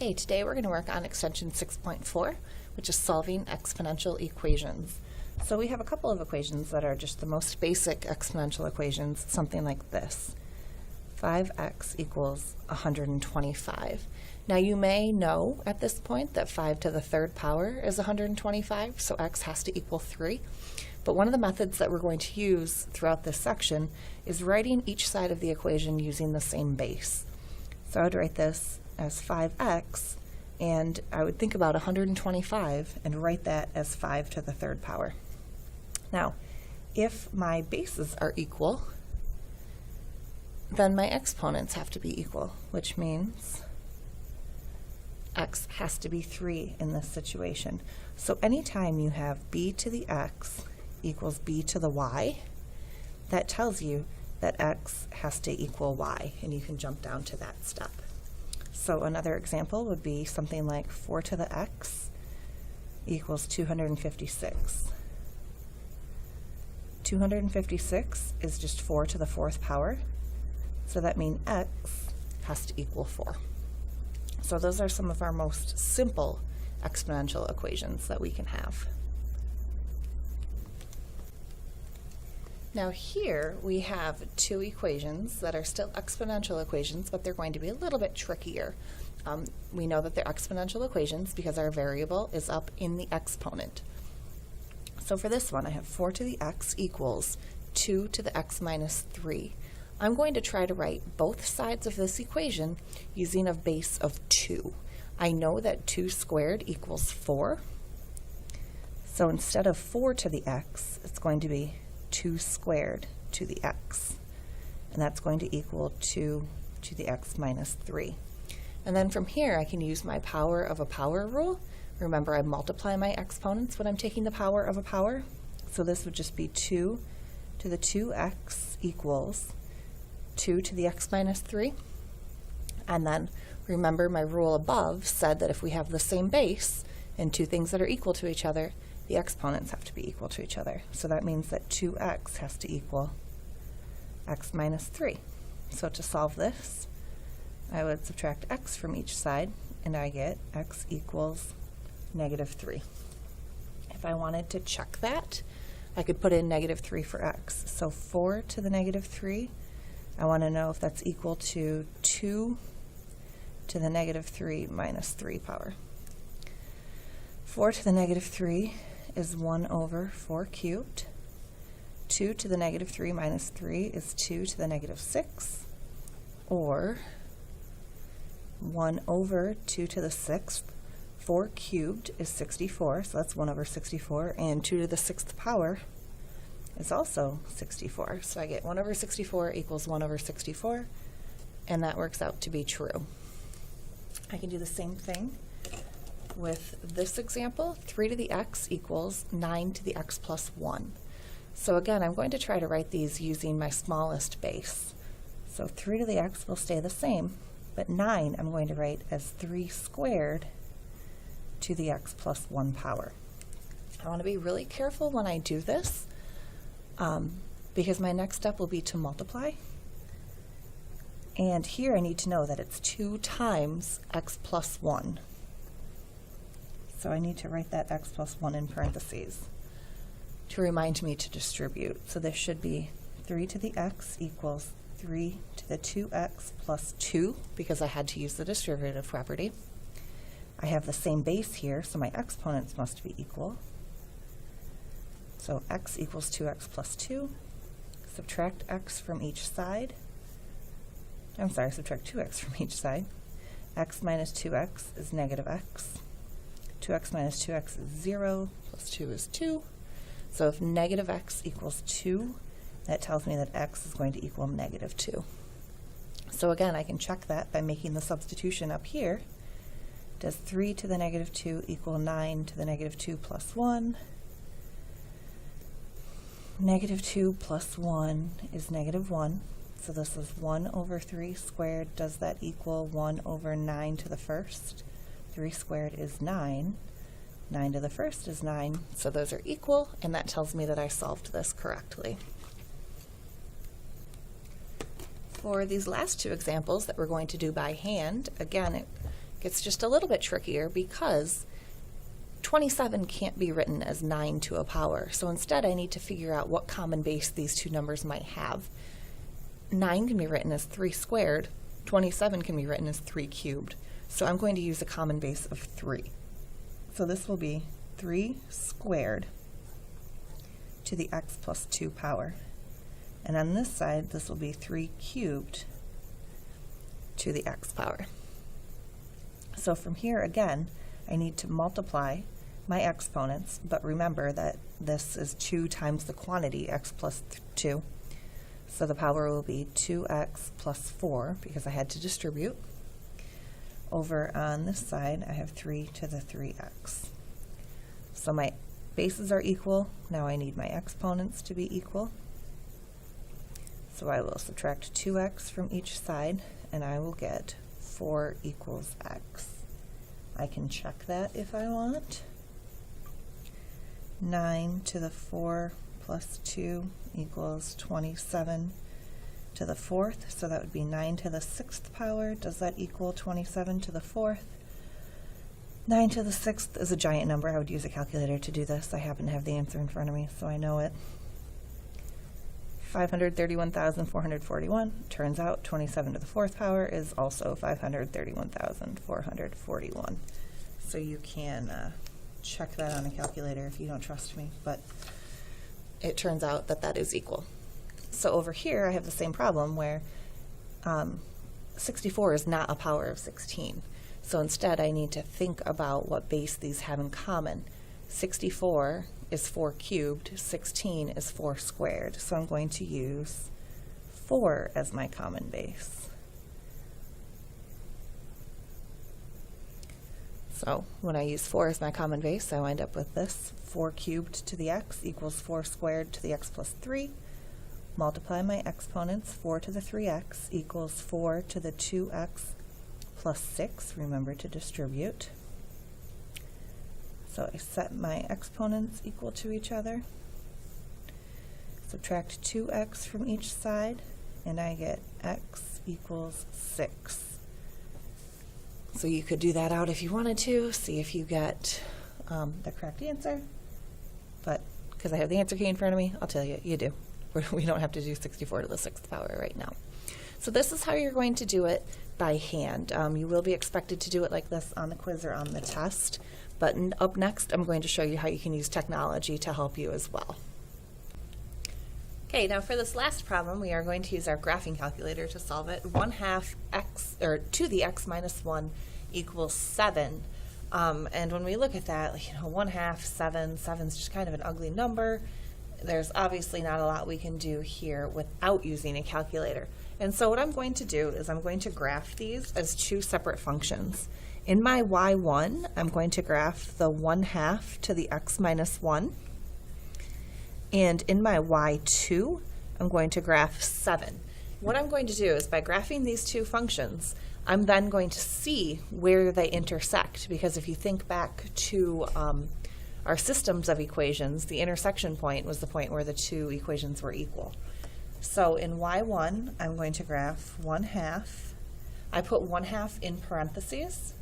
Hey, today we're going to work on extension 6.4, which is solving exponential equations. So we have a couple of equations that are just the most basic exponential equations, something like this. 5x equals 125. Now you may know at this point that 5 to the third power is 125, so x has to equal 3. But one of the methods that we're going to use throughout this section is writing each side of the equation using the same base. So I would write this as 5x, and I would think about 125 and write that as 5 to the third power. Now, if my bases are equal, then my exponents have to be equal, which means x has to be 3 in this situation. So anytime you have b to the x equals b to the y, that tells you that x has to equal y, and you can jump down to that step. So another example would be something like 4 to the x equals 256. 256 is just 4 to the fourth power, so that means x has to equal 4. So those are some of our most simple exponential equations that we can have. Now here we have two equations that are still exponential equations, but they're going to be a little bit trickier. We know that they're exponential equations because our variable is up in the exponent. So for this one, I have 4 to the x equals 2 to the x minus 3. I'm going to try to write both sides of this equation using a base of 2. I know that 2 squared equals 4. So instead of 4 to the x, it's going to be 2 squared to the x, and that's going to equal 2 to the x minus 3. And then from here I can use my power of a power rule. Remember, I multiply my exponents when I'm taking the power of a power, so this would just be 2 to the 2x equals 2 to the x minus 3. And then remember, my rule above said that if we have the same base and two things that are equal to each other, the exponents have to be equal to each other. So that means that 2x has to equal x minus 3. So to solve this, I would subtract x from each side, and I get x equals negative 3. If I wanted to check that, I could put in negative 3 for x. So 4 to the negative 3, I want to know if that's equal to 2 to the negative 3 minus 3 power. 4 to the negative 3 is 1 over 4 cubed. 2 to the negative 3 minus 3 is 2 to the negative 6, or 1 over 2 to the 6th. 4 cubed is 64, so that's 1 over 64, and 2 to the 6th power is also 64. So I get 1 over 64 equals 1 over 64, and that works out to be true. I can do the same thing with this example. 3 to the x equals 9 to the x plus 1. So again, I'm going to try to write these using my smallest base. So 3 to the x will stay the same, but 9 I'm going to write as 3 squared to the x plus 1 power. I want to be really careful when I do this because my next step will be to multiply. And here I need to know that it's 2 times x plus 1. So I need to write that x plus 1 in parentheses to remind me to distribute. So this should be 3 to the x equals 3 to the 2x plus 2, because I had to use the distributive property. I have the same base here, so my exponents must be equal. So x equals 2x plus 2. Subtract x from each side. I'm sorry, subtract 2x from each side. X minus 2x is negative x. 2x minus 2x is 0, plus 2 is 2. So if negative x equals 2, that tells me that x is going to equal negative 2. So again, I can check that by making the substitution up here. Does 3 to the negative 2 equal 9 to the negative 2 plus 1? Negative 2 plus 1 is negative 1. So this is 1 over 3 squared. Does that equal 1 over 9 to the first? 3 squared is 9. 9 to the first is 9. So those are equal, and that tells me that I solved this correctly. For these last two examples that we're going to do by hand, again, it gets just a little bit trickier because 27 can't be written as 9 to a power. So instead I need to figure out what common base these two numbers might have. 9 can be written as 3 squared, 27 can be written as 3 cubed. So I'm going to use a common base of 3. So this will be 3 squared to the x plus 2 power. And on this side, this will be 3 cubed to the x power. So from here, again, I need to multiply my exponents, but remember that this is 2 times the quantity, x plus 2. So the power will be 2x plus 4, because I had to distribute. Over on this side, I have 3 to the 3x. So my bases are equal. Now I need my exponents to be equal. So I will subtract 2x from each side, and I will get 4 equals x. I can check that if I want. 9 to the 4 plus 2 equals 27 to the 4th, so that would be 9 to the 6th power. Does that equal 27 to the 4th? 9 to the 6th is a giant number. I would use a calculator to do this. I happen to have the answer in front of me, so I know it. 531,441. Turns out 27 to the 4th power is also 531,441. So you can check that on a calculator if you don't trust me, but it turns out that that is equal. So over here I have the same problem where 64 is not a power of 16. So instead I need to think about what base these have in common. 64 is 4 cubed, 16 is 4 squared. So I'm going to use 4 as my common base. So when I use 4 as my common base, I wind up with this. 4 cubed to the x equals 4 squared to the x plus 3. Multiply my exponents. 4 to the 3x equals 4 to the 2x plus 6. Remember to distribute. So I set my exponents equal to each other. Subtract 2x from each side, and I get x equals 6. So you could do that out if you wanted to, see if you get the correct answer. But because I have the answer key in front of me, I'll tell you, you do. We don't have to do 64 to the 6th power right now. So this is how you're going to do it by hand. You will be expected to do it like this on the quiz or on the test. But up next, I'm going to show you how you can use technology to help you as well. Okay, now for this last problem, we are going to use our graphing calculator to solve it. 1/2 x, or to the x minus 1 equals 7. And when we look at that, 1/2, 7, 7's just kind of an ugly number. There's obviously not a lot we can do here without using a calculator. And so what I'm going to do is I'm going to graph these as 2 separate functions. In my y1, I'm going to graph the 1/2 to the x minus 1. And in my y2, I'm going to graph 7. What I'm going to do is by graphing these 2 functions, I'm then going to see where they intersect, because if you think back to our systems of equations, the intersection point was the point where the 2 equations were equal. So in y1, I'm going to graph 1/2. I put 1/2 in parentheses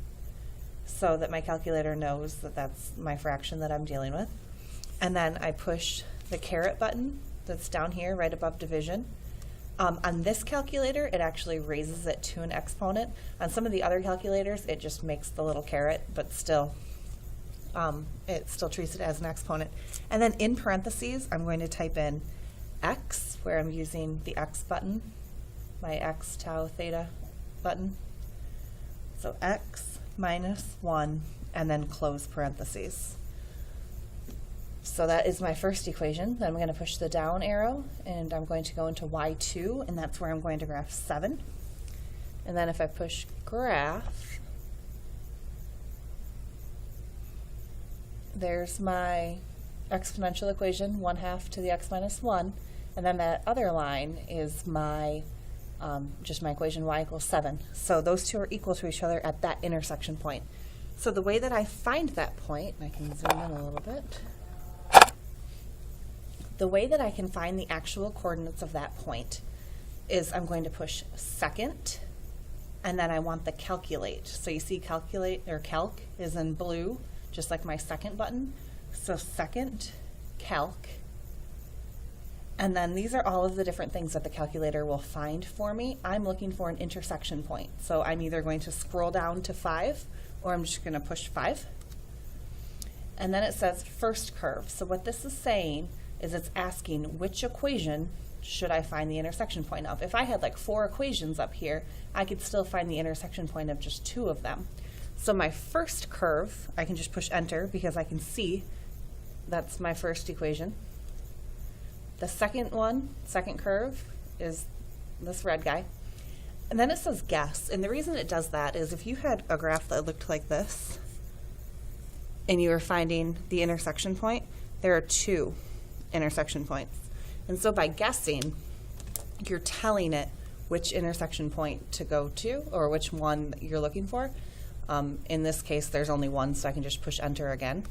so that my calculator knows that that's my fraction that I'm dealing with. And then I push the caret button that's down here right above division. On this calculator, it actually raises it to an exponent. On some of the other calculators, it just makes the little caret, but still, it still treats it as an exponent. And then in parentheses, I'm going to type in x, where I'm using the x button, my x tau theta button. So x minus 1, and then close parentheses. So that is my first equation. Then I'm going to push the down arrow, and I'm going to go into y2, and that's where I'm going to graph 7. And then if I push graph, there's my exponential equation, 1/2 to the x minus 1, and then that other line is my just my equation y equals 7. So those 2 are equal to each other at that intersection point. So the way that I find that point, and I can zoom in a little bit, the way that I can find the actual coordinates of that point is I'm going to push second and then I want the calculate. So you see calculate or calc is in blue, just like my second button. So second, calc. And then these are all of the different things that the calculator will find for me. I'm looking for an intersection point. So I'm either going to scroll down to 5, or I'm just going to push 5. And then it says first curve. So what this is saying is it's asking which equation should I find the intersection point of. If I had like 4 equations up here, I could still find the intersection point of just 2 of them. So my first curve, I can just push enter because I can see that's my first equation. The second one, second curve, is this red guy. And then it says guess. And the reason it does that is if you had a graph that looked like this and you were finding the intersection point, there are 2 intersection points. And so by guessing, you're telling it which intersection point to go to or which one that you're looking for. In this case, there's only one, so I can just push enter again.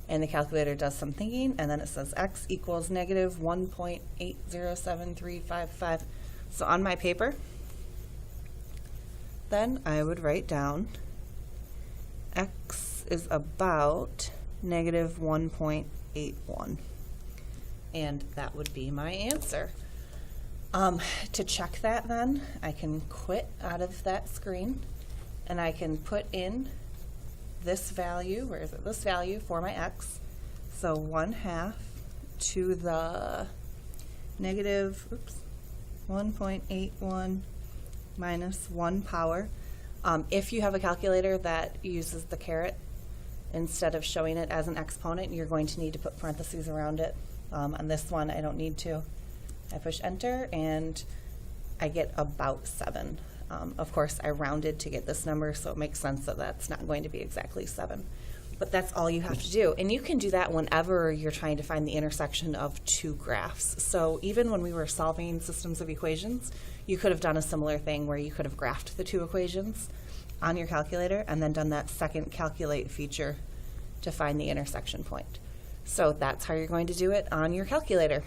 And the calculator does some thinking, and then it says x equals negative 1.807355. So on my paper, then I would write down x is about negative 1.81. And that would be my answer. To check that then, I can quit out of that screen, and I can put in this value, where is it? This value for my x. So 1/2 to the negative 1.81 minus 1 power. If you have a calculator that uses the caret instead of showing it as an exponent, you're going to need to put parentheses around it. On this one, I don't need to. I push enter and I get about 7. Of course, I rounded to get this number, so it makes sense that that's not going to be exactly 7. But that's all you have to do. And you can do that whenever you're trying to find the intersection of 2 graphs. So even when we were solving systems of equations, you could have done a similar thing where you could have graphed the 2 equations on your calculator and then done that second calculate feature to find the intersection point. So that's how you're going to do it on your calculator.